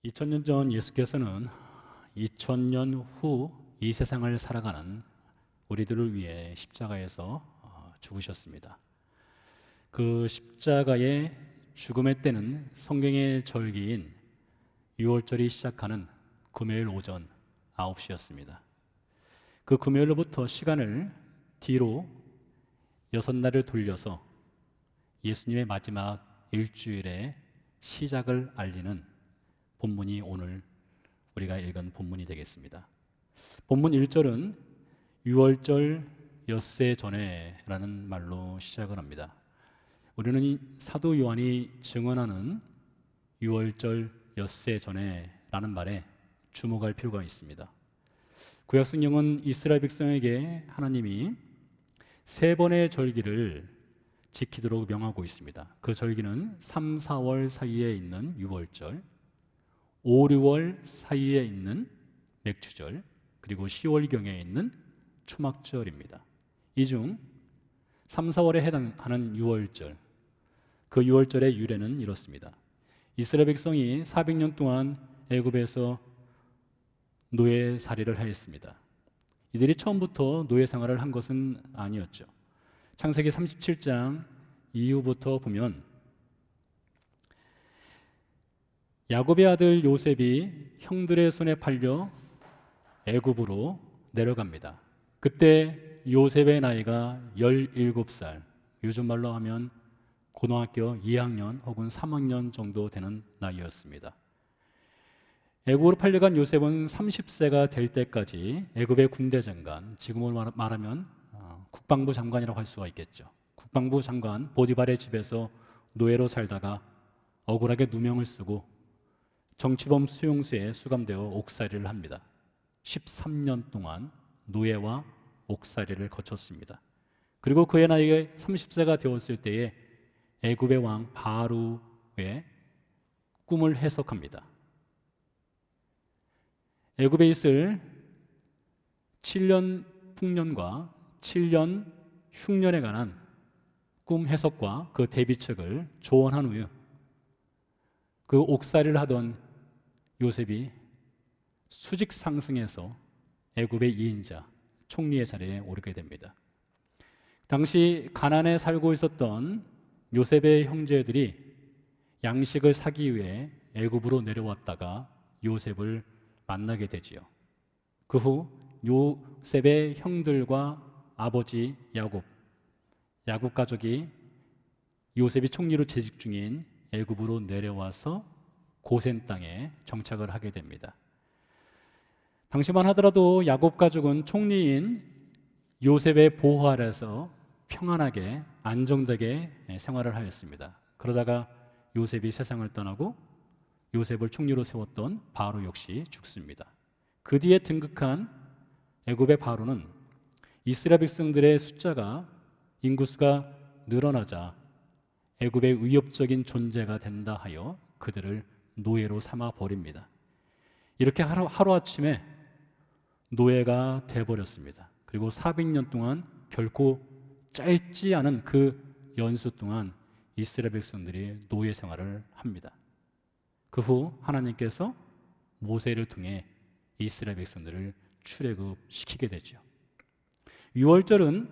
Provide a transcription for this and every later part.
2000년 전 예수께서는 2000년 후 이 세상을 살아가는 우리들을 위해 십자가에서 죽으셨습니다. 그 십자가의 죽음의 때는 성경의 절기인 유월절이 시작하는 금요일 오전 9시였습니다. 그 금요일로부터 시간을 뒤로 6날을 돌려서 예수님의 마지막 일주일의 시작을 알리는 본문이 오늘 우리가 읽은 본문이 되겠습니다. 본문 1절은 유월절 엿새 전에 라는 말로 시작을 합니다. 우리는 이 사도 요한이 증언하는 유월절 엿새 전에 라는 말에 주목할 필요가 있습니다. 구약성경은 이스라엘 백성에게 하나님이 3번의 절기를 지키도록 명하고 있습니다. 그 절기는 3, 4월 사이에 있는 유월절, 5, 6월 사이에 있는 맥추절, 그리고 10월경에 있는 초막절입니다. 이 중 3, 4월에 해당하는 유월절, 그 유월절의 유래는 이렇습니다. 이스라엘 백성이 400년 동안 애굽에서 노예살이를 하였습니다. 이들이 처음부터 노예 생활을 한 것은 아니었죠. 창세기 37장 이후부터 보면 야곱의 아들 요셉이 형들의 손에 팔려 애굽으로 내려갑니다. 그때 요셉의 나이가 17살, 요즘 말로 하면 고등학교 2학년 혹은 3학년 정도 되는 나이였습니다. 애굽으로 팔려간 요셉은 30세가 될 때까지 애굽의 군대 장관, 지금으로 말하면 국방부 장관이라고 할 수가 있겠죠. 국방부 장관 보디발의 집에서 노예로 살다가 억울하게 누명을 쓰고 정치범 수용소에 수감되어 옥살이를 합니다. 13년 동안 노예와 옥살이를 거쳤습니다. 그리고 그의 나이가 30세가 되었을 때에 애굽의 왕 바루의 꿈을 해석합니다. 애굽에 있을 7년 풍년과 7년 흉년에 관한 꿈 해석과 그 대비책을 조언한 후 그 옥살이를 하던 요셉이 수직 상승해서 애굽의 2인자 총리의 자리에 오르게 됩니다. 당시 가나안에 살고 있었던 요셉의 형제들이 양식을 사기 위해 애굽으로 내려왔다가 요셉을 만나게 되지요. 그 후 요셉의 형들과 아버지 야곱 가족이 요셉이 총리로 재직 중인 애굽으로 내려와서 고센 땅에 정착을 하게 됩니다. 당시만 하더라도 야곱 가족은 총리인 요셉의 보호 아래서 평안하게 안정되게 생활을 하였습니다. 그러다가 요셉이 세상을 떠나고 요셉을 총리로 세웠던 바로 역시 죽습니다. 그 뒤에 등극한 애굽의 바로는 이스라엘 백성들의 숫자가 인구수가 늘어나자 애굽의 위협적인 존재가 된다 하여 그들을 노예로 삼아 버립니다. 이렇게 하루아침에 노예가 돼버렸습니다. 그리고 400년 동안 결코 짧지 않은 그 연수 동안 이스라엘 백성들이 노예 생활을 합니다. 그 후 하나님께서 모세를 통해 이스라엘 백성들을 출애굽시키게 되죠. 유월절은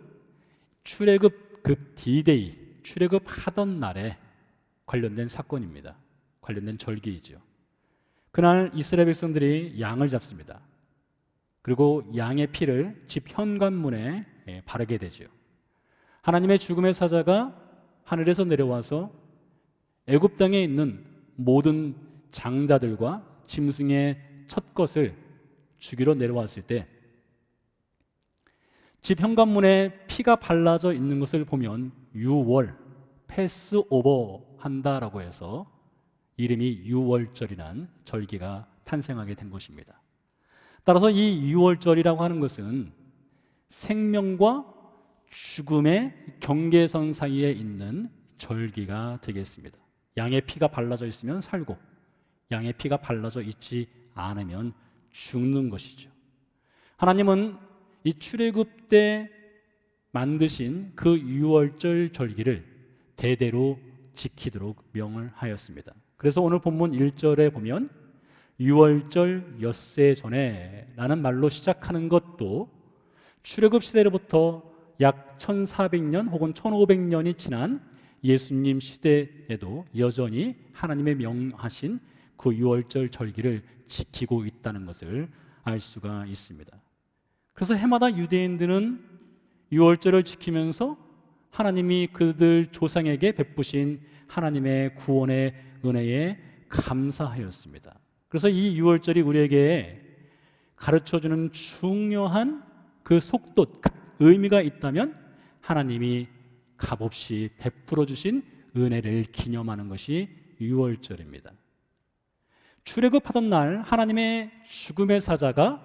출애굽 그 D-Day, 출애굽하던 날에 관련된 사건입니다. 관련된 절기이죠. 그날 이스라엘 백성들이 양을 잡습니다. 그리고 양의 피를 집 현관문에 바르게 되죠. 하나님의 죽음의 사자가 하늘에서 내려와서 애굽 땅에 있는 모든 장자들과 짐승의 첫 것을 죽이러 내려왔을 때 집 현관문에 피가 발라져 있는 것을 보면 유월, 패스오버 한다라고 해서 이름이 유월절이란 절기가 탄생하게 된 것입니다. 따라서 이 유월절이라고 하는 것은 생명과 죽음의 경계선 사이에 있는 절기가 되겠습니다. 양의 피가 발라져 있으면 살고 양의 피가 발라져 있지 않으면 죽는 것이죠. 하나님은 이 출애굽 때 만드신 그 유월절 절기를 대대로 지키도록 명을 하였습니다. 그래서 오늘 본문 1절에 보면 유월절 엿새 전에 라는 말로 시작하는 것도 출애굽 시대로부터 약 1400년 혹은 1500년이 지난 예수님 시대에도 여전히 하나님의 명하신 그 유월절 절기를 지키고 있다는 것을 알 수가 있습니다. 그래서 해마다 유대인들은 유월절을 지키면서 하나님이 그들 조상에게 베푸신 하나님의 구원의 은혜에 감사하였습니다. 그래서 이 유월절이 우리에게 가르쳐주는 중요한 그 속도, 그 의미가 있다면 하나님이 값없이 베풀어 주신 은혜를 기념하는 것이 유월절입니다. 출애굽하던 날 하나님의 죽음의 사자가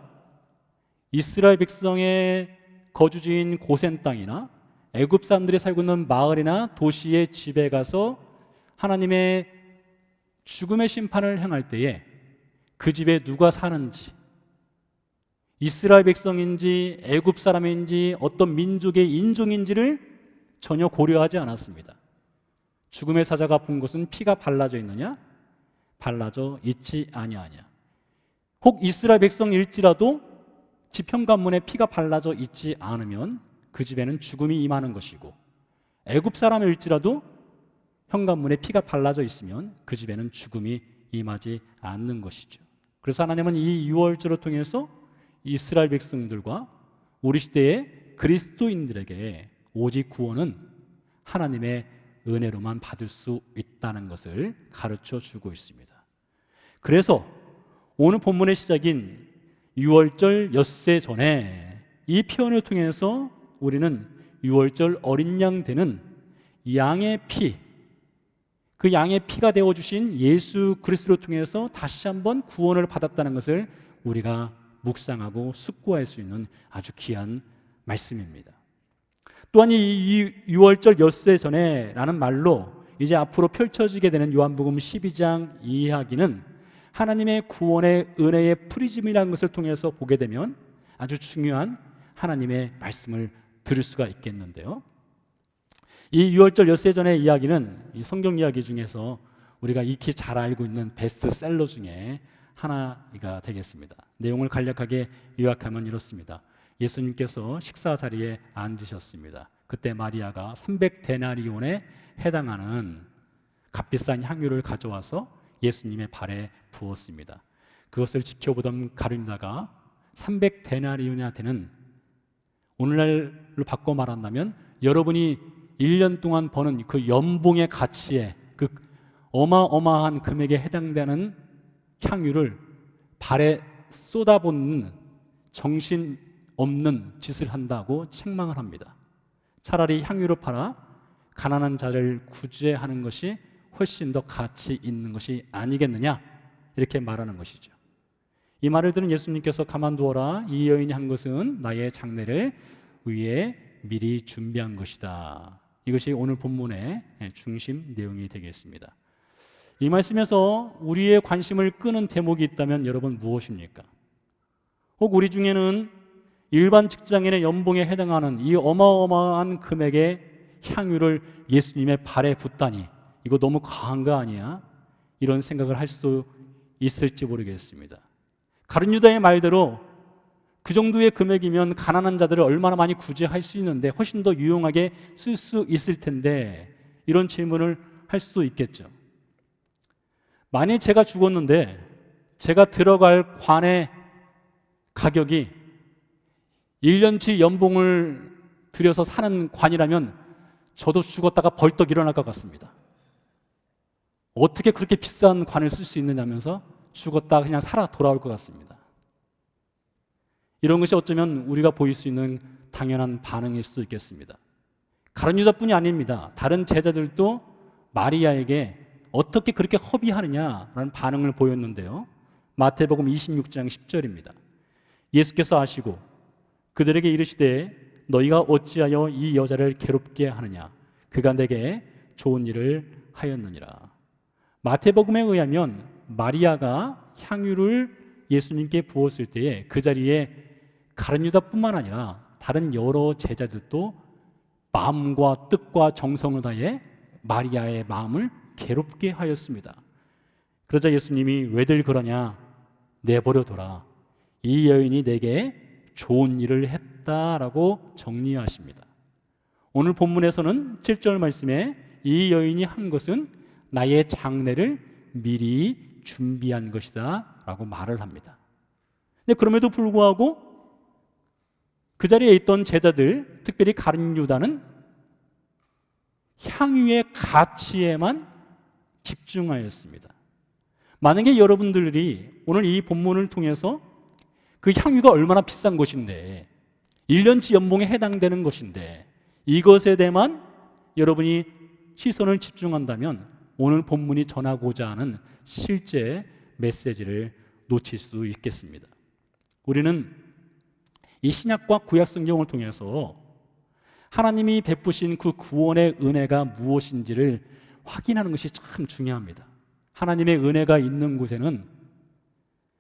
이스라엘 백성의 거주지인 고센 땅이나 애굽 사람들이 살고 있는 마을이나 도시의 집에 가서 하나님의 죽음의 심판을 행할 때에 그 집에 누가 사는지, 이스라엘 백성인지 애굽 사람인지 어떤 민족의 인종인지를 전혀 고려하지 않았습니다. 죽음의 사자가 본 곳은 피가 발라져 있느냐? 발라져 있지 아니하냐. 혹 이스라엘 백성일지라도 집 현관문에 피가 발라져 있지 않으면 그 집에는 죽음이 임하는 것이고, 애굽 사람일지라도 현관문에 피가 발라져 있으면 그 집에는 죽음이 임하지 않는 것이죠. 그래서 하나님은 이 유월절을 통해서 이스라엘 백성들과 우리 시대의 그리스도인들에게 오직 구원은 하나님의 은혜로만 받을 수 있다는 것을 가르쳐 주고 있습니다. 그래서 오늘 본문의 시작인 유월절 엿새 전에 이 표현을 통해서 우리는 유월절 어린 양 되는 양의 피, 그 양의 피가 되어주신 예수 그리스도를 통해서 다시 한번 구원을 받았다는 것을 우리가 묵상하고 숙고할 수 있는 아주 귀한 말씀입니다. 또한 이 유월절 엿새 전에 라는 말로 이제 앞으로 펼쳐지게 되는 요한복음 12장 이야기는 하나님의 구원의 은혜의 프리즘이라는 것을 통해서 보게 되면 아주 중요한 하나님의 말씀을 들을 수가 있겠는데요. 이 유월절 엿새 전의 이야기는 이 성경 이야기 중에서 우리가 익히 잘 알고 있는 베스트셀러 중에 하나가 되겠습니다. 내용을 간략하게 요약하면 이렇습니다. 예수님께서 식사 자리에 앉으셨습니다. 그때 마리아가 300데나리온에 해당하는 값비싼 향유를 가져와서 예수님의 발에 부었습니다. 그것을 지켜보던 가룟유다가 300데나리온이나 되는, 오늘날로 바꿔 말한다면 여러분이 1년 동안 버는 그 연봉의 가치에, 그 어마어마한 금액에 해당되는 향유를 발에 쏟아붓는 정신없는 짓을 한다고 책망을 합니다. 차라리 향유를 팔아 가난한 자를 구제하는 것이 훨씬 더 가치 있는 것이 아니겠느냐, 이렇게 말하는 것이죠. 이 말을 들은 예수님께서 가만두어라, 이 여인이 한 것은 나의 장례를 위해 미리 준비한 것이다. 이것이 오늘 본문의 중심 내용이 되겠습니다. 이 말씀에서 우리의 관심을 끄는 대목이 있다면 여러분 무엇입니까? 혹 우리 중에는 일반 직장인의 연봉에 해당하는 이 어마어마한 금액의 향유를 예수님의 발에 붓다니 이거 너무 과한 거 아니야? 이런 생각을 할 수도 있을지 모르겠습니다. 가룟유다의 말대로 그 정도의 금액이면 가난한 자들을 얼마나 많이 구제할 수 있는데 훨씬 더 유용하게 쓸 수 있을 텐데, 이런 질문을 할 수도 있겠죠. 만일 제가 죽었는데 제가 들어갈 관의 가격이 1년치 연봉을 들여서 사는 관이라면 저도 죽었다가 벌떡 일어날 것 같습니다. 어떻게 그렇게 비싼 관을 쓸 수 있느냐면서 죽었다가 그냥 살아 돌아올 것 같습니다. 이런 것이 어쩌면 우리가 보일 수 있는 당연한 반응일 수도 있겠습니다. 가룟유다뿐이 아닙니다. 다른 제자들도 마리아에게 어떻게 그렇게 허비하느냐라는 반응을 보였는데요. 마태복음 26장 10절입니다. 예수께서 아시고 그들에게 이르시되 너희가 어찌하여 이 여자를 괴롭게 하느냐, 그가 내게 좋은 일을 하였느니라. 마태복음에 의하면 마리아가 향유를 예수님께 부었을 때에 그 자리에 가룟유다뿐만 아니라 다른 여러 제자들도 마음과 뜻과 정성을 다해 마리아의 마음을 괴롭게 하였습니다. 그러자 예수님이 왜들 그러냐, 내버려둬라. 이 여인이 내게 좋은 일을 했다라고 정리하십니다. 오늘 본문에서는 7절 말씀에 이 여인이 한 것은 나의 장례를 미리 준비한 것이다 라고 말을 합니다. 근데 그럼에도 불구하고 그 자리에 있던 제자들, 특별히 가룟 유다는 향유의 가치에만 집중하였습니다. 만약에 여러분들이 오늘 이 본문을 통해서 그 향유가 얼마나 비싼 것인데 1년치 연봉에 해당되는 것인데 이것에 대해만 여러분이 시선을 집중한다면 오늘 본문이 전하고자 하는 실제 메시지를 놓칠 수 있겠습니다. 우리는 이 신약과 구약 성경을 통해서 하나님이 베푸신 그 구원의 은혜가 무엇인지를 확인하는 것이 참 중요합니다. 하나님의 은혜가 있는 곳에는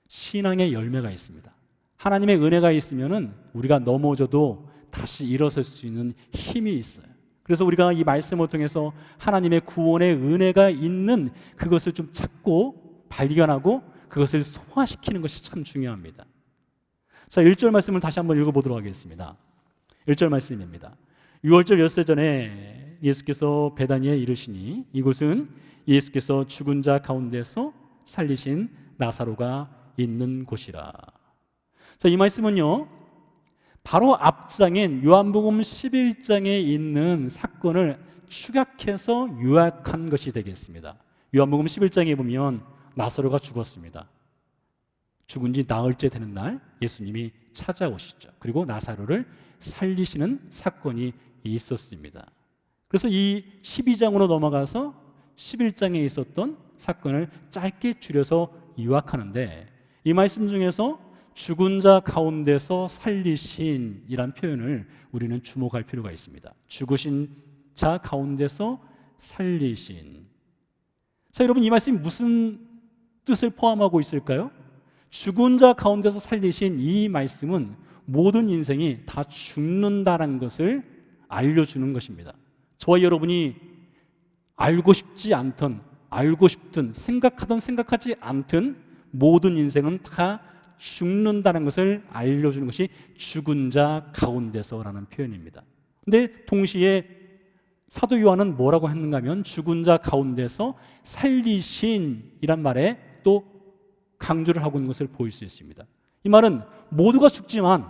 신앙의 열매가 있습니다. 하나님의 은혜가 있으면은 우리가 넘어져도 다시 일어설 수 있는 힘이 있어요. 그래서 우리가 이 말씀을 통해서 하나님의 구원의 은혜가 있는 그것을 좀 찾고 발견하고 그것을 소화시키는 것이 참 중요합니다. 자, 1절 말씀을 다시 한번 읽어보도록 하겠습니다. 1절 말씀입니다. 6월절 엿새 전에 예수께서 베다니에 이르시니 이곳은 예수께서 죽은 자 가운데서 살리신 나사로가 있는 곳이라. 자, 이 말씀은요, 바로 앞장인 요한복음 11장에 있는 사건을 축약해서 요약한 것이 되겠습니다. 요한복음 11장에 보면 나사로가 죽었습니다. 죽은 지 나흘째 되는 날 예수님이 찾아오시죠. 그리고 나사로를 살리시는 사건이 있었습니다. 그래서 이 12장으로 넘어가서 11장에 있었던 사건을 짧게 줄여서 요약하는데 이 말씀 중에서 죽은 자 가운데서 살리신이란 표현을 우리는 주목할 필요가 있습니다. 죽으신 자 가운데서 살리신. 자, 여러분, 이 말씀이 무슨 뜻을 포함하고 있을까요? 죽은 자 가운데서 살리신 이 말씀은 모든 인생이 다 죽는다는 것을 알려주는 것입니다. 저와 여러분이 알고 싶지 않든 알고 싶든 생각하든 생각하지 않든 모든 인생은 다 죽는다는 것을 알려주는 것이 죽은 자 가운데서라는 표현입니다. 근데 동시에 사도 요한은 뭐라고 했는가 하면 죽은 자 가운데서 살리신이란 말에 또 강조를 하고 있는 것을 보일 수 있습니다. 이 말은 모두가 죽지만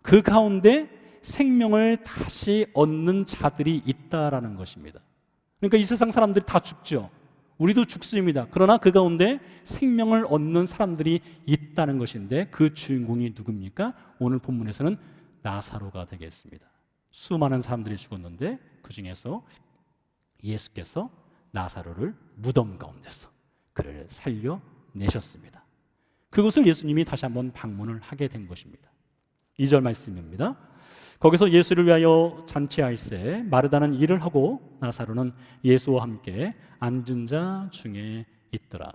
그 가운데 생명을 다시 얻는 자들이 있다라는 것입니다. 그러니까 이 세상 사람들이 다 죽죠. 우리도 죽습니다. 그러나 그 가운데 생명을 얻는 사람들이 있다는 것인데 그 주인공이 누굽니까? 오늘 본문에서는 나사로가 되겠습니다. 수많은 사람들이 죽었는데 그 중에서 예수께서 나사로를 무덤 가운데서 그를 살려내셨습니다. 그것을 예수님이 다시 한번 방문을 하게 된 것입니다. 2절 말씀입니다. 거기서 예수를 위하여 잔치할세 마르다는 일을 하고 나사로는 예수와 함께 앉은 자 중에 있더라.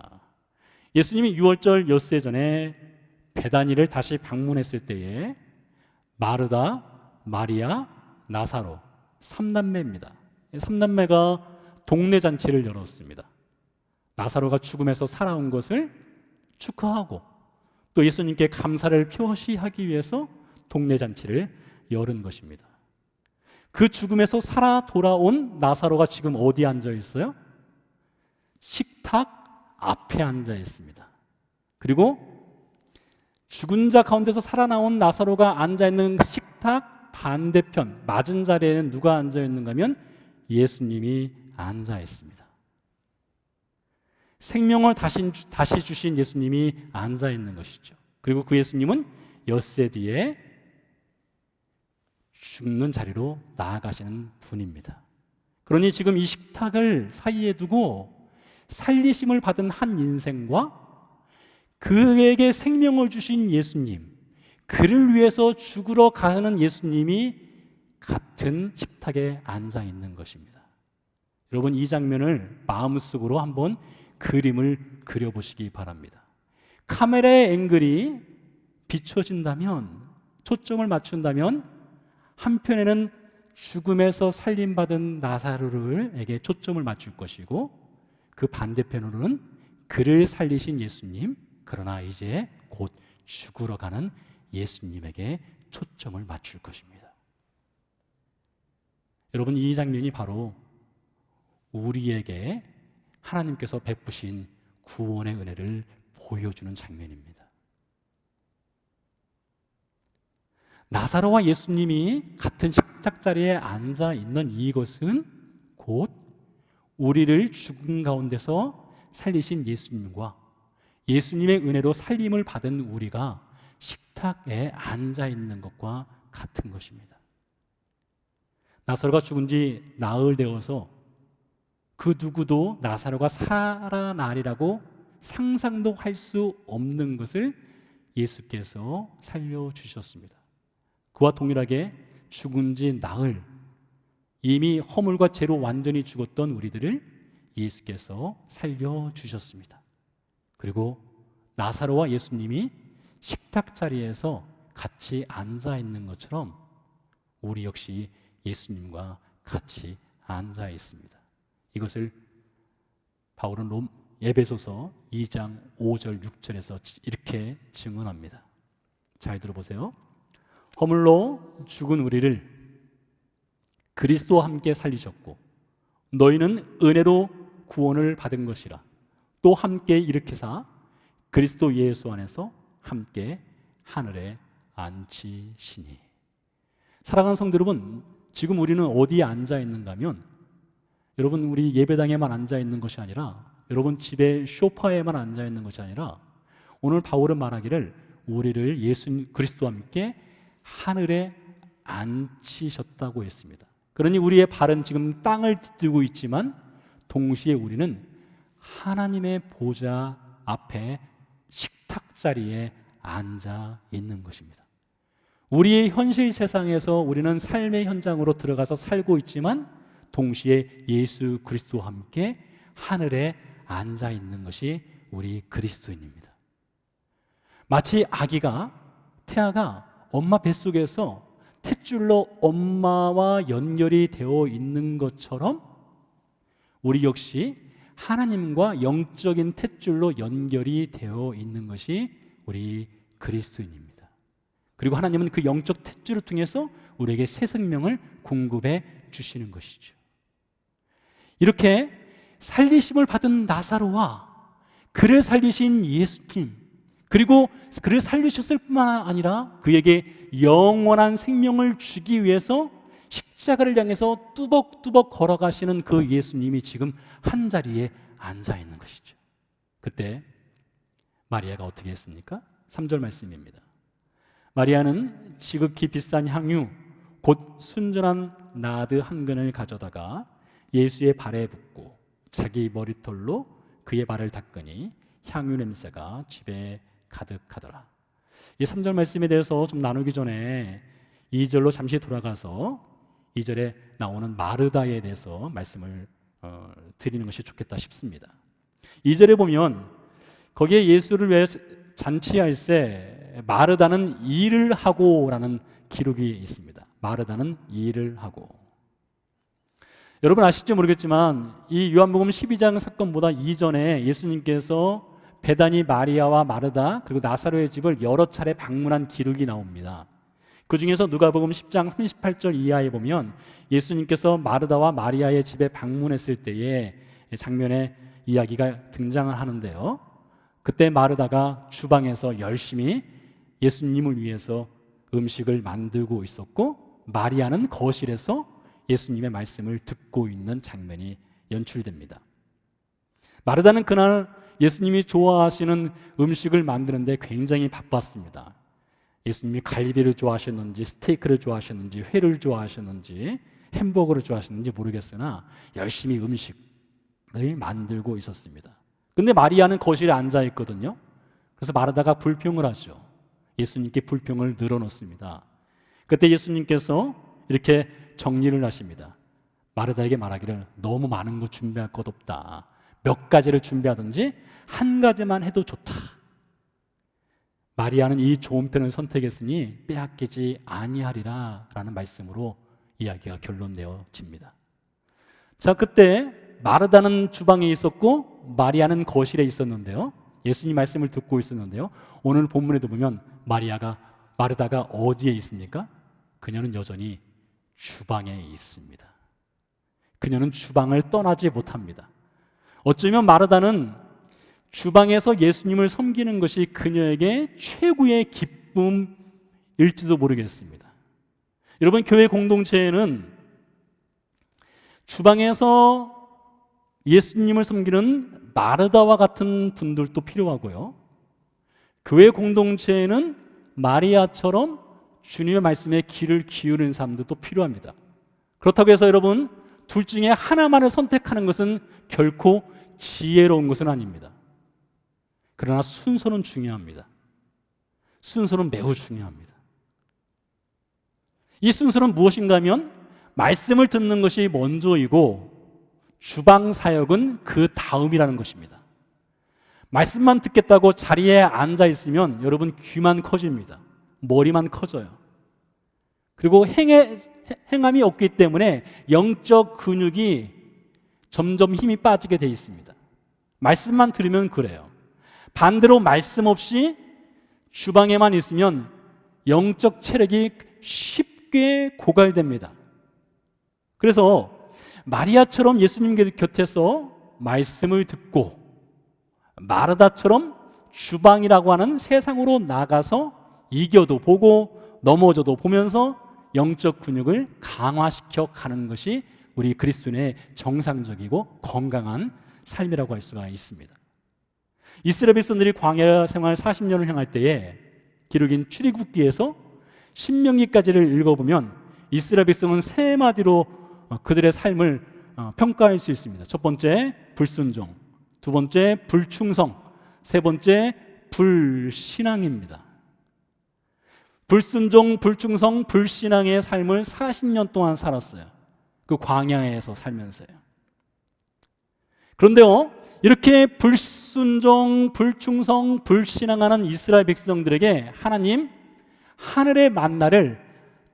예수님이 6월절 엿새 전에 베다니를 다시 방문했을 때에 마르다, 마리아, 나사로 3남매입니다. 3남매가 동네 잔치를 열었습니다. 나사로가 죽음에서 살아온 것을 축하하고 또 예수님께 감사를 표시하기 위해서 동네 잔치를 열은 것입니다. 그 죽음에서 살아 돌아온 나사로가 지금 어디에 앉아 있어요? 식탁 앞에 앉아 있습니다. 그리고 죽은 자 가운데서 살아나온 나사로가 앉아 있는 식탁 반대편 맞은 자리에는 누가 앉아 있는가 하면 예수님이 앉아 있습니다. 생명을 다시 주신 예수님이 앉아 있는 것이죠. 그리고 그 예수님은 엿새 뒤에 죽는 자리로 나아가시는 분입니다. 그러니 지금 이 식탁을 사이에 두고 살리심을 받은 한 인생과 그에게 생명을 주신 예수님, 그를 위해서 죽으러 가는 예수님이 같은 식탁에 앉아 있는 것입니다. 여러분, 이 장면을 마음속으로 한번 그림을 그려보시기 바랍니다. 카메라의 앵글이 비춰진다면, 초점을 맞춘다면 한편에는 죽음에서 살림받은 나사로에게 초점을 맞출 것이고 그 반대편으로는 그를 살리신 예수님, 그러나 이제 곧 죽으러 가는 예수님에게 초점을 맞출 것입니다. 여러분, 이 장면이 바로 우리에게 하나님께서 베푸신 구원의 은혜를 보여주는 장면입니다. 나사로와 예수님이 같은 식탁자리에 앉아 있는 이것은 곧 우리를 죽음 가운데서 살리신 예수님과 예수님의 은혜로 살림을 받은 우리가 식탁에 앉아 있는 것과 같은 것입니다. 나사로가 죽은 지 나흘 되어서 그 누구도 나사로가 살아나리라고 상상도 할 수 없는 것을 예수께서 살려주셨습니다. 그와 동일하게 죽은 지 나흘, 이미 허물과 죄로 완전히 죽었던 우리들을 예수께서 살려주셨습니다. 그리고 나사로와 예수님이 식탁 자리에서 같이 앉아 있는 것처럼 우리 역시 예수님과 같이 앉아 있습니다. 이것을 바울은 에베소서 2장 5절 6절에서 이렇게 증언합니다. 잘 들어보세요. 허물로 죽은 우리를 그리스도와 함께 살리셨고 너희는 은혜로 구원을 받은 것이라 또 함께 일으키사 그리스도 예수 안에서 함께 하늘에 앉히시니. 사랑하는 성도 여러분, 지금 우리는 어디에 앉아 있는가 하면 여러분, 우리 예배당에만 앉아 있는 것이 아니라 여러분 집에 소파에만 앉아 있는 것이 아니라 오늘 바울은 말하기를 우리를 예수 그리스도와 함께 하늘에 앉히셨다고 했습니다. 그러니 우리의 발은 지금 땅을 디디고 있지만 동시에 우리는 하나님의 보좌 앞에 식탁 자리에 앉아 있는 것입니다. 우리의 현실 세상에서 우리는 삶의 현장으로 들어가서 살고 있지만 동시에 예수 그리스도와 함께 하늘에 앉아 있는 것이 우리 그리스도인입니다. 마치 태아가 엄마 뱃속에서 탯줄로 엄마와 연결이 되어 있는 것처럼 우리 역시 하나님과 영적인 탯줄로 연결이 되어 있는 것이 우리 그리스도인입니다. 그리고 하나님은 그 영적 탯줄을 통해서 우리에게 새 생명을 공급해 주시는 것이죠. 이렇게 살리심을 받은 나사로와 그를 살리신 예수님, 그리고 그를 살리셨을 뿐만 아니라 그에게 영원한 생명을 주기 위해서 십자가를 향해서 뚜벅뚜벅 걸어가시는 그 예수님이 지금 한 자리에 앉아 있는 것이죠. 그때 마리아가 어떻게 했습니까? 3절 말씀입니다. 마리아는 지극히 비싼 향유 곧 순전한 나드 한 근을 가져다가 예수의 발에 붓고 자기 머리털로 그의 발을 닦으니 향유 냄새가 집에 가득하더라. 이 3절 말씀에 대해서 좀 나누기 전에 2절로 잠시 돌아가서 2절에 나오는 마르다에 대해서 말씀을 드리는 것이 좋겠다 싶습니다. 2절에 보면 거기에 예수를 위해 잔치할 때 마르다는 일을 하고 라는 기록이 있습니다. 마르다는 일을 하고. 여러분 아실지 모르겠지만 이 요한복음 12장 사건보다 이전에 예수님께서 베다니 마리아와 마르다 그리고 나사로의 집을 여러 차례 방문한 기록이 나옵니다. 그 중에서 누가복음 10장 38절 이하에 보면 예수님께서 마르다와 마리아의 집에 방문했을 때의 장면의 이야기가 등장을 하는데요. 그때 마르다가 주방에서 열심히 예수님을 위해서 음식을 만들고 있었고 마리아는 거실에서 예수님의 말씀을 듣고 있는 장면이 연출됩니다. 마르다는 그날 예수님이 좋아하시는 음식을 만드는데 굉장히 바빴습니다. 예수님이 갈비를 좋아하셨는지 스테이크를 좋아하셨는지 회를 좋아하셨는지 햄버거를 좋아하셨는지 모르겠으나 열심히 음식을 만들고 있었습니다. 근데 마리아는 거실에 앉아 있거든요. 그래서 마르다가 불평을 하죠. 예수님께 불평을 늘어놓습니다. 그때 예수님께서 이렇게 정리를 하십니다. 마르다에게 말하기를 너무 많은 거 준비할 것 없다. 몇 가지를 준비하든지 한 가지만 해도 좋다. 마리아는 이 좋은 편을 선택했으니 빼앗기지 아니하리라 라는 말씀으로 이야기가 결론되어집니다. 자, 그때 마르다는 주방에 있었고 마리아는 거실에 있었는데요. 예수님 말씀을 듣고 있었는데요. 오늘 본문에도 보면 마르다가 어디에 있습니까? 그녀는 여전히 주방에 있습니다. 그녀는 주방을 떠나지 못합니다. 어쩌면 마르다는 주방에서 예수님을 섬기는 것이 그녀에게 최고의 기쁨일지도 모르겠습니다. 여러분, 교회 공동체에는 주방에서 예수님을 섬기는 마르다와 같은 분들도 필요하고요, 교회 공동체에는 마리아처럼 주님의 말씀에 귀를 기울이는 사람들도 필요합니다. 그렇다고 해서 여러분, 둘 중에 하나만을 선택하는 것은 결코 지혜로운 것은 아닙니다. 그러나 순서는 중요합니다. 순서는 매우 중요합니다. 이 순서는 무엇인가 하면 말씀을 듣는 것이 먼저이고 주방 사역은 그 다음이라는 것입니다. 말씀만 듣겠다고 자리에 앉아 있으면 여러분 귀만 커집니다. 머리만 커져요. 그리고 행함이 없기 때문에 영적 근육이 점점 힘이 빠지게 돼 있습니다. 말씀만 들으면 그래요. 반대로 말씀 없이 주방에만 있으면 영적 체력이 쉽게 고갈됩니다. 그래서 마리아처럼 예수님 곁에서 말씀을 듣고 마르다처럼 주방이라고 하는 세상으로 나가서 이겨도 보고 넘어져도 보면서 영적 근육을 강화시켜 가는 것이 우리 그리스도인의 정상적이고 건강한 삶이라고 할 수가 있습니다. 이스라엘 백성들이 광야 생활 40년을 향할 때에 기록인 출애굽기에서 신명기까지를 읽어보면 이스라엘 백성은 세 마디로 그들의 삶을 평가할 수 있습니다. 첫 번째, 불순종. 두 번째, 불충성. 세 번째, 불신앙입니다. 불순종, 불충성, 불신앙의 삶을 40년 동안 살았어요. 그 광야에서 살면서요. 그런데요, 이렇게 불순종, 불충성, 불신앙하는 이스라엘 백성들에게 하나님 하늘의 만나를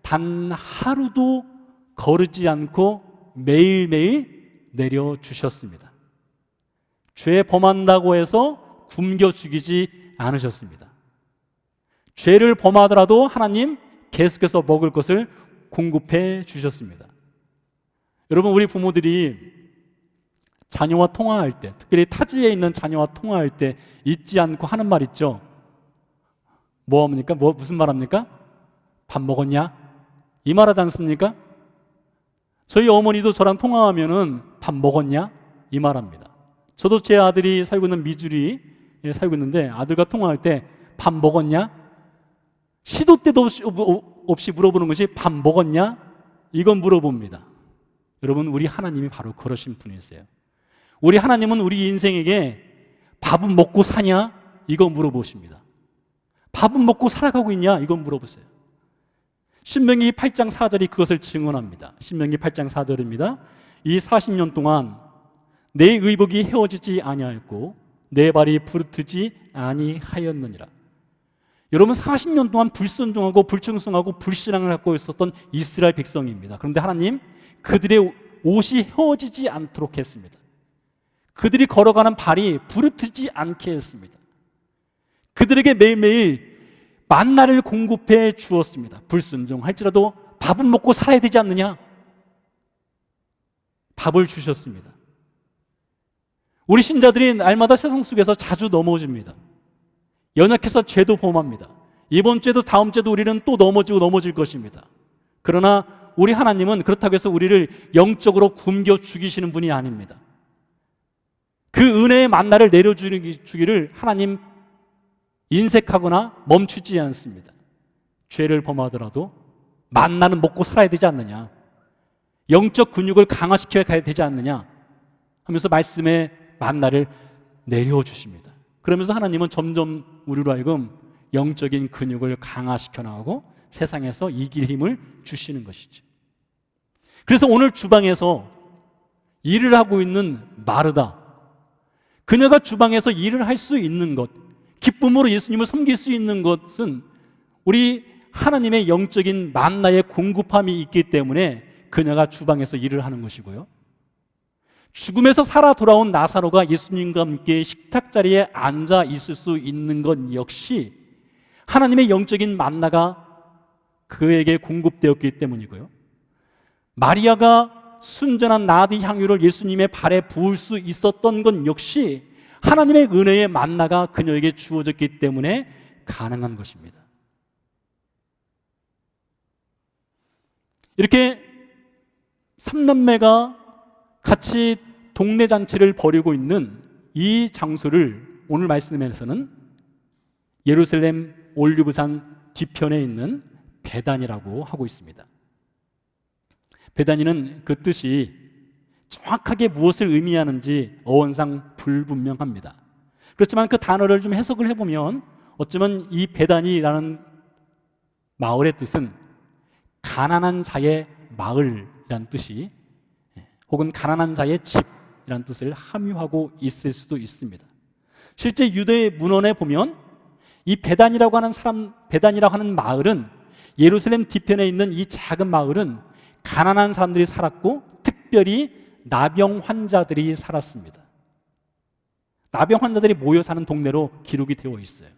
단 하루도 거르지 않고 매일매일 내려주셨습니다. 죄 범한다고 해서 굶겨 죽이지 않으셨습니다. 죄를 범하더라도 하나님 계속해서 먹을 것을 공급해 주셨습니다. 여러분, 우리 부모들이 자녀와 통화할 때, 특별히 타지에 있는 자녀와 통화할 때 잊지 않고 하는 말 있죠. 뭐합니까? 무슨 말 합니까? 밥 먹었냐? 이 말 하지 않습니까? 저희 어머니도 저랑 통화하면은 밥 먹었냐? 이 말 합니다. 저도 제 아들이 살고 있는 미주리에 살고 있는데 아들과 통화할 때 밥 먹었냐? 시도 때도 없이 물어보는 것이 밥 먹었냐? 이건 물어봅니다. 여러분, 우리 하나님이 바로 그러신 분이세요. 우리 하나님은 우리 인생에게 밥은 먹고 사냐? 이거 물어보십니다. 밥은 먹고 살아가고 있냐? 이건 물어보세요. 신명기 8장 4절이 그것을 증언합니다. 신명기 8장 4절입니다. 이 40년 동안 내 의복이 헤어지지 아니하였고 내 발이 부르트지 아니하였느니라. 여러분, 40년 동안 불순종하고 불충성하고 불신앙을 갖고 있었던 이스라엘 백성입니다. 그런데 하나님 그들의 옷이 헤어지지 않도록 했습니다. 그들이 걸어가는 발이 부르트지 않게 했습니다. 그들에게 매일매일 만나를 공급해 주었습니다. 불순종할지라도 밥은 먹고 살아야 되지 않느냐? 밥을 주셨습니다. 우리 신자들이 날마다 세상 속에서 자주 넘어집니다. 연약해서 죄도 범합니다. 이번 주에도 다음 주에도 우리는 또 넘어질 것입니다. 그러나 우리 하나님은 그렇다고 해서 우리를 영적으로 굶겨 죽이시는 분이 아닙니다. 그 은혜의 만나를 내려주기를 하나님 인색하거나 멈추지 않습니다. 죄를 범하더라도 만나는 먹고 살아야 되지 않느냐, 영적 근육을 강화시켜야 되지 않느냐 하면서 말씀의 만나를 내려주십니다. 그러면서 하나님은 점점 우리로 하여금 영적인 근육을 강화시켜 나가고 세상에서 이길 힘을 주시는 것이죠. 그래서 오늘 주방에서 일을 하고 있는 마르다, 그녀가 주방에서 일을 할 수 있는 것, 기쁨으로 예수님을 섬길 수 있는 것은 우리 하나님의 영적인 만나의 공급함이 있기 때문에 그녀가 주방에서 일을 하는 것이고요, 죽음에서 살아 돌아온 나사로가 예수님과 함께 식탁 자리에 앉아 있을 수 있는 것 역시 하나님의 영적인 만나가 그에게 공급되었기 때문이고요. 마리아가 순전한 나디 향유를 예수님의 발에 부을 수 있었던 것 역시 하나님의 은혜의 만나가 그녀에게 주어졌기 때문에 가능한 것입니다. 이렇게 삼남매가 같이 동네 잔치를 벌이고 있는 이 장소를 오늘 말씀에서는 예루살렘 올리브산 뒤편에 있는 베단이라고 하고 있습니다. 베단이는 그 뜻이 정확하게 무엇을 의미하는지 어원상 불분명합니다. 그렇지만 그 단어를 좀 해석을 해보면 어쩌면 이 베단이라는 마을의 뜻은 가난한 자의 마을이라는 뜻이, 혹은 가난한 자의 집이라는 뜻을 함유하고 있을 수도 있습니다. 실제 유대 문헌에 보면 이 베단이라고 하는 마을은, 예루살렘 뒤편에 있는 이 작은 마을은 가난한 사람들이 살았고 특별히 나병 환자들이 살았습니다. 나병 환자들이 모여 사는 동네로 기록이 되어 있어요.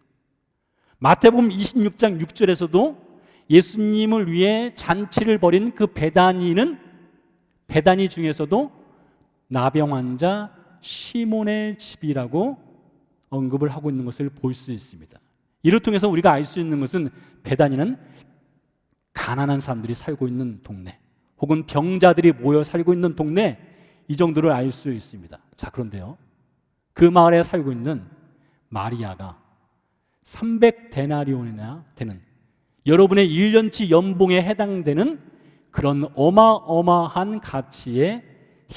마태복음 26장 6절에서도 예수님을 위해 잔치를 벌인 그 베다니 중에서도 나병 환자 시몬의 집이라고 언급을 하고 있는 것을 볼 수 있습니다. 이를 통해서 우리가 알 수 있는 것은 베다니는 가난한 사람들이 살고 있는 동네, 혹은 병자들이 모여 살고 있는 동네, 이 정도를 알 수 있습니다. 자, 그런데요, 그 마을에 살고 있는 마리아가 300데나리온이나 되는, 여러분의 1년치 연봉에 해당되는 그런 어마어마한 가치의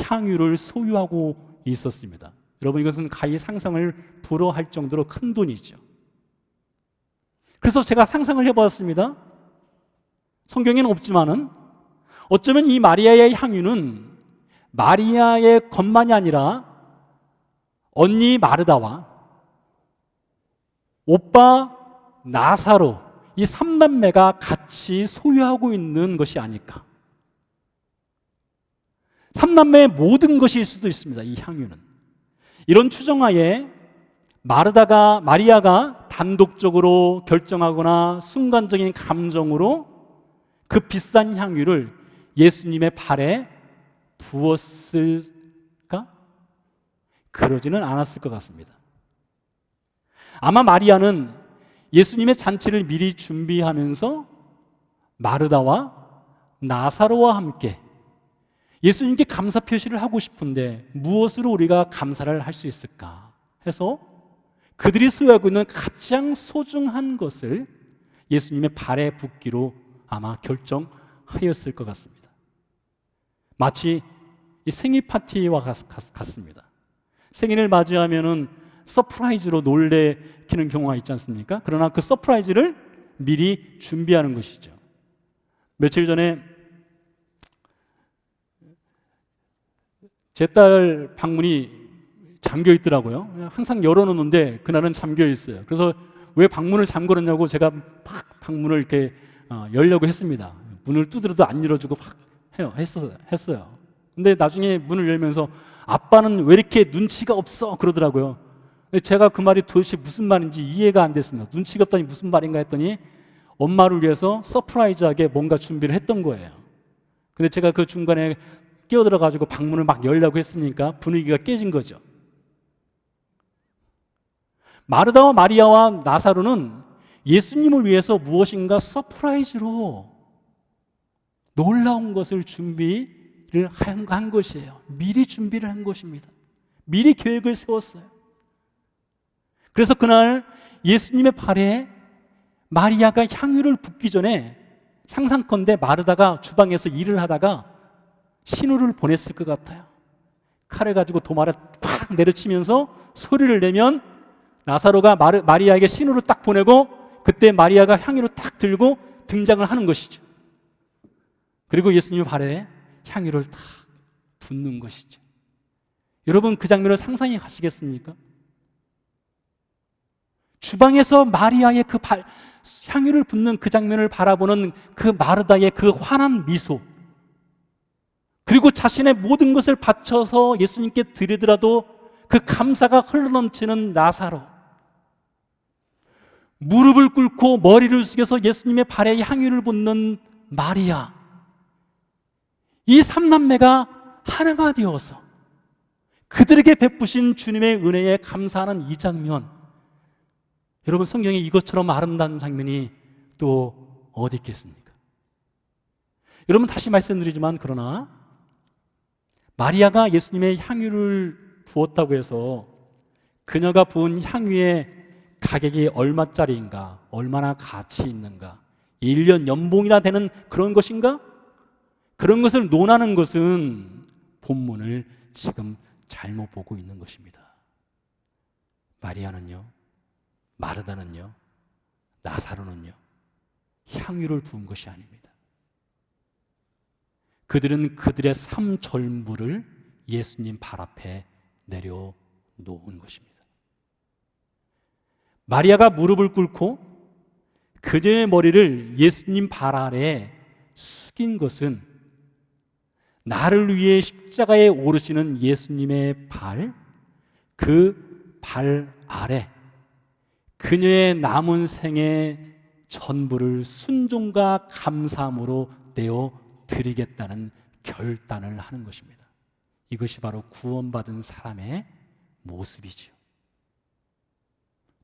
향유를 소유하고 있었습니다. 여러분, 이것은 가히 상상을 불허할 정도로 큰 돈이죠. 그래서 제가 상상을 해보았습니다. 성경에는 없지만은 어쩌면 이 마리아의 향유는 마리아의 것만이 아니라 언니 마르다와 오빠 나사로, 이 3남매가 같이 소유하고 있는 것이 아닐까. 3남매의 모든 것일 수도 있습니다, 이 향유는. 이런 추정하에 마리아가 단독적으로 결정하거나 순간적인 감정으로 그 비싼 향유를 예수님의 발에 부었을까? 그러지는 않았을 것 같습니다. 아마 마리아는 예수님의 잔치를 미리 준비하면서 마르다와 나사로와 함께 예수님께 감사 표시를 하고 싶은데 무엇으로 우리가 감사를 할 수 있을까 해서 그들이 소유하고 있는 가장 소중한 것을 예수님의 발에 붓기로 아마 결정하였을 것 같습니다. 마치 이 생일 파티와 같습니다. 생일을 맞이하면은 서프라이즈로 놀래키는 경우가 있지 않습니까? 그러나 그 서프라이즈를 미리 준비하는 것이죠. 며칠 전에 제 딸 방문이 잠겨 있더라고요. 항상 열어놓는데 그날은 잠겨 있어요. 그래서 왜 방문을 잠그었냐고 제가 막 방문을 이렇게 열려고 했습니다. 문을 두드려도 안 열어주고 막 했어요. 근데 나중에 문을 열면서 아빠는 왜 이렇게 눈치가 없어? 그러더라고요. 제가 그 말이 도대체 무슨 말인지 이해가 안 됐습니다. 눈치가 없다니 무슨 말인가 했더니 엄마를 위해서 서프라이즈하게 뭔가 준비를 했던 거예요. 근데 제가 그 중간에 끼어들어가지고 방문을 막 열려고 했으니까 분위기가 깨진 거죠. 마르다와 마리아와 나사로는 예수님을 위해서 무엇인가 서프라이즈로 놀라운 것을 준비를 한 것이에요. 미리 준비를 한 것입니다. 미리 계획을 세웠어요. 그래서 그날 예수님의 발에 마리아가 향유를 붓기 전에 상상컨대 마르다가 주방에서 일을 하다가 신호를 보냈을 것 같아요. 칼을 가지고 도마를 팍 내려치면서 소리를 내면 나사로가 마리아에게 신호를 딱 보내고 그때 마리아가 향유를 딱 들고 등장을 하는 것이죠. 그리고 예수님의 발에 향유를 딱 붓는 것이죠. 여러분, 그 장면을 상상해 가시겠습니까? 주방에서 마리아의 그 향유를 붓는 그 장면을 바라보는 그 마르다의 그 환한 미소, 그리고 자신의 모든 것을 바쳐서 예수님께 드리더라도 그 감사가 흘러넘치는 나사로, 무릎을 꿇고 머리를 숙여서 예수님의 발에 향유를 붓는 마리아, 이 삼남매가 하나가 되어서 그들에게 베푸신 주님의 은혜에 감사하는 이 장면, 여러분 성경에 이것처럼 아름다운 장면이 또 어디 있겠습니까? 여러분 다시 말씀드리지만, 그러나 마리아가 예수님의 향유를 부었다고 해서 그녀가 부은 향유의 가격이 얼마짜리인가, 얼마나 가치 있는가, 1년 연봉이나 되는 그런 것인가? 그런 것을 논하는 것은 본문을 지금 잘못 보고 있는 것입니다. 마리아는요, 마르다는요, 나사로는요, 향유를 부은 것이 아닙니다. 그들은 그들의 삶 전부를 예수님 발 앞에 내려놓은 것입니다. 마리아가 무릎을 꿇고 그녀의 머리를 예수님 발 아래 숙인 것은 나를 위해 십자가에 오르시는 예수님의 발, 그 발 아래 그녀의 남은 생의 전부를 순종과 감사함으로 내어 드리겠다는 결단을 하는 것입니다. 이것이 바로 구원받은 사람의 모습이지요.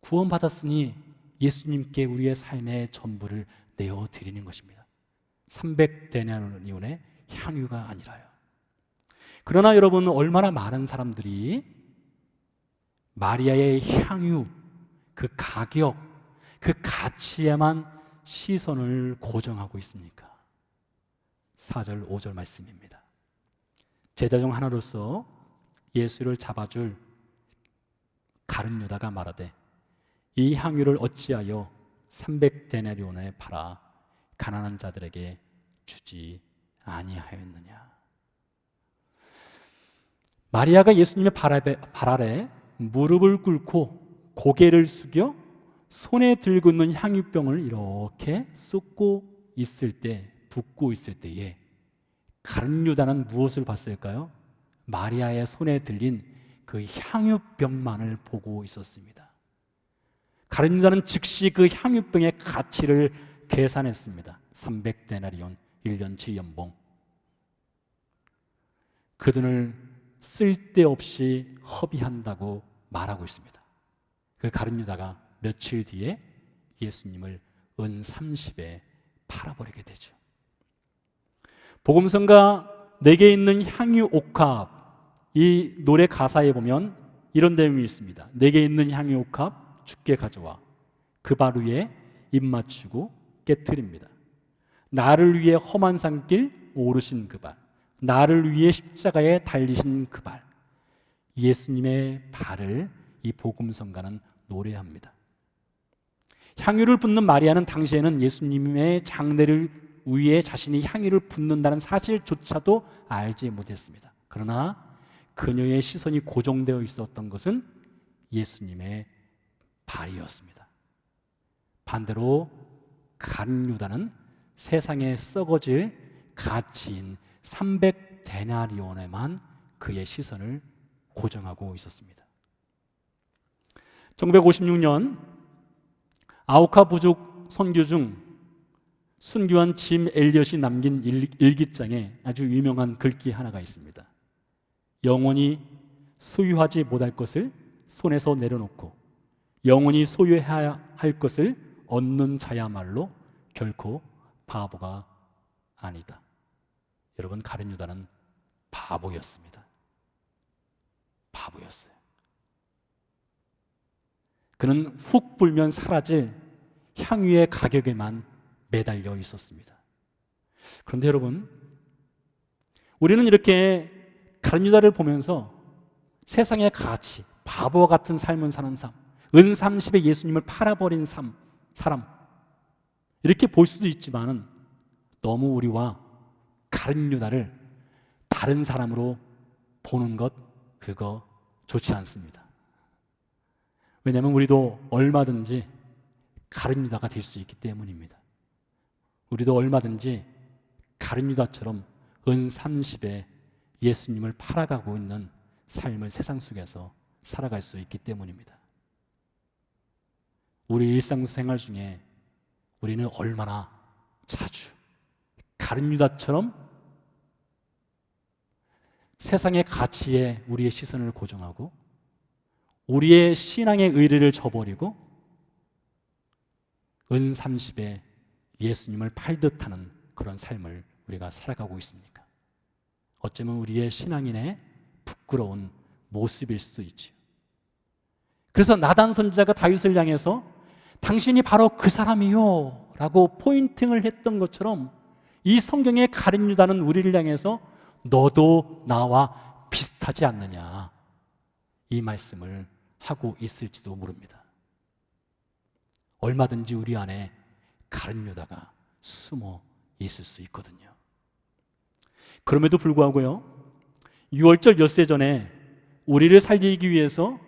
구원받았으니 예수님께 우리의 삶의 전부를 내어 드리는 것입니다. 300데나리온의 향유가 아니라요. 그러나 여러분, 얼마나 많은 사람들이 마리아의 향유, 그 가격, 그 가치에만 시선을 고정하고 있습니까? 4절, 5절 말씀입니다. 제자 중 하나로서 예수를 잡아줄 가룟 유다가 말하되, 이 향유를 어찌하여 300데나리온에 팔아 가난한 자들에게 주지 아니하였느냐. 마리아가 예수님의 발 아래 무릎을 꿇고 고개를 숙여 손에 들고 있는 향유병을 이렇게 쏟고 있을 때, 붓고 있을 때에 가룟 유다는 무엇을 봤을까요? 마리아의 손에 들린 그 향유병만을 보고 있었습니다. 가룟 유다는 즉시 그 향유병의 가치를 계산했습니다. 300데나리온, 1년치 연봉. 그 돈을 쓸데없이 허비한다고 말하고 있습니다. 그 가룟 유다가 며칠 뒤에 예수님을 은 30에 팔아버리게 되죠. 복음성가 내게 있는 향유 옥합, 이 노래 가사에 보면 이런 내용이 있습니다. 내게 있는 향유 옥합 주께 가져와 그 발 위에 입 맞추고 깨트립니다. 나를 위해 험한 산길 오르신 그 발, 나를 위해 십자가에 달리신 그 발, 예수님의 발을 이 복음성가는 노래합니다. 향유를 붓는 마리아는 당시에는 예수님의 장례를 위해 자신이 향유를 붓는다는 사실조차도 알지 못했습니다. 그러나 그녀의 시선이 고정되어 있었던 것은 예수님의 발이었습니다. 반대로 가룟 유다는 세상에 썩어질 가치인 300데나리온에만 그의 시선을 고정하고 있었습니다. 1956년 아우카 부족 선교 중 순교한 짐 엘리엇이 남긴 일기장에 아주 유명한 글귀 하나가 있습니다. 영원히 소유하지 못할 것을 손에서 내려놓고 영원히 소유해야 할 것을 얻는 자야말로 결코 바보가 아니다. 여러분, 가룟 유다는 바보였습니다. 바보였어요. 그는 훅 불면 사라질 향유의 가격에만 매달려 있었습니다. 그런데 여러분, 우리는 이렇게 가룟 유다를 보면서 세상의 가치, 바보와 같은 삶을 사는 삶, 은 30에 예수님을 팔아버린 사람, 이렇게 볼 수도 있지만은 너무 우리와 가룟 유다를 다른 사람으로 보는 것, 그거 좋지 않습니다. 왜냐하면 우리도 얼마든지 가룟 유다가 될 수 있기 때문입니다. 우리도 얼마든지 가룟 유다처럼 은 30에 예수님을 팔아가고 있는 삶을 세상 속에서 살아갈 수 있기 때문입니다. 우리 일상생활 중에 우리는 얼마나 자주 가룟 유다처럼 세상의 가치에 우리의 시선을 고정하고 우리의 신앙의 의리를 저버리고 은30에 예수님을 팔듯 하는 그런 삶을 우리가 살아가고 있습니까? 어쩌면 우리의 신앙인의 부끄러운 모습일 수도 있죠. 그래서 나단 선지자가 다윗을 향해서 당신이 바로 그 사람이요 라고 포인팅을 했던 것처럼 이 성경의 가룟 유다는 우리를 향해서 너도 나와 비슷하지 않느냐 이 말씀을 하고 있을지도 모릅니다. 얼마든지 우리 안에 가룟 유다가 숨어 있을 수 있거든요. 그럼에도 불구하고요, 6월절 엿새 전에 우리를 살리기 위해서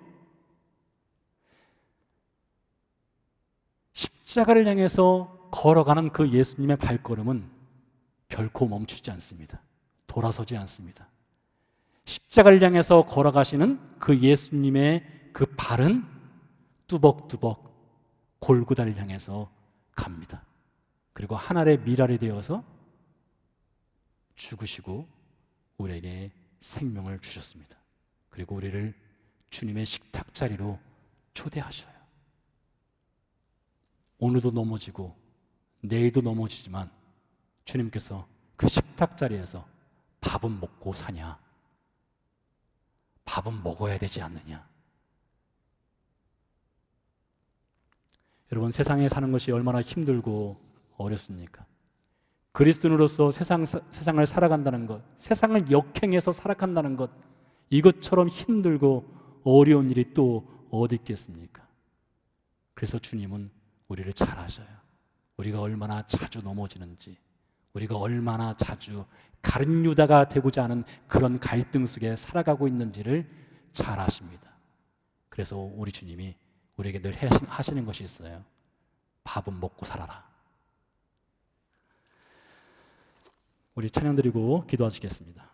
십자가를 향해서 걸어가는 그 예수님의 발걸음은 결코 멈추지 않습니다. 돌아서지 않습니다. 십자가를 향해서 걸어가시는 그 예수님의 그 발은 뚜벅뚜벅 골고다를 향해서 갑니다. 그리고 하늘의 미랄이 되어서 죽으시고 우리에게 생명을 주셨습니다. 그리고 우리를 주님의 식탁 자리로 초대하셔요. 오늘도 넘어지고 내일도 넘어지지만 주님께서 그 식탁 자리에서 밥은 먹고 사냐? 밥은 먹어야 되지 않느냐? 여러분, 세상에 사는 것이 얼마나 힘들고 어렵습니까? 그리스도인으로서 세상을 살아간다는 것, 세상을 역행해서 살아간다는 것, 이것처럼 힘들고 어려운 일이 또 어디 있겠습니까? 그래서 주님은 우리를 잘 아셔요. 우리가 얼마나 자주 넘어지는지, 우리가 얼마나 자주 가룟 유다가 되고자 하는 그런 갈등 속에 살아가고 있는지를 잘 아십니다. 그래서 우리 주님이 우리에게 늘 하시는 것이 있어요. 밥은 먹고 살아라. 우리 찬양 드리고 기도하시겠습니다.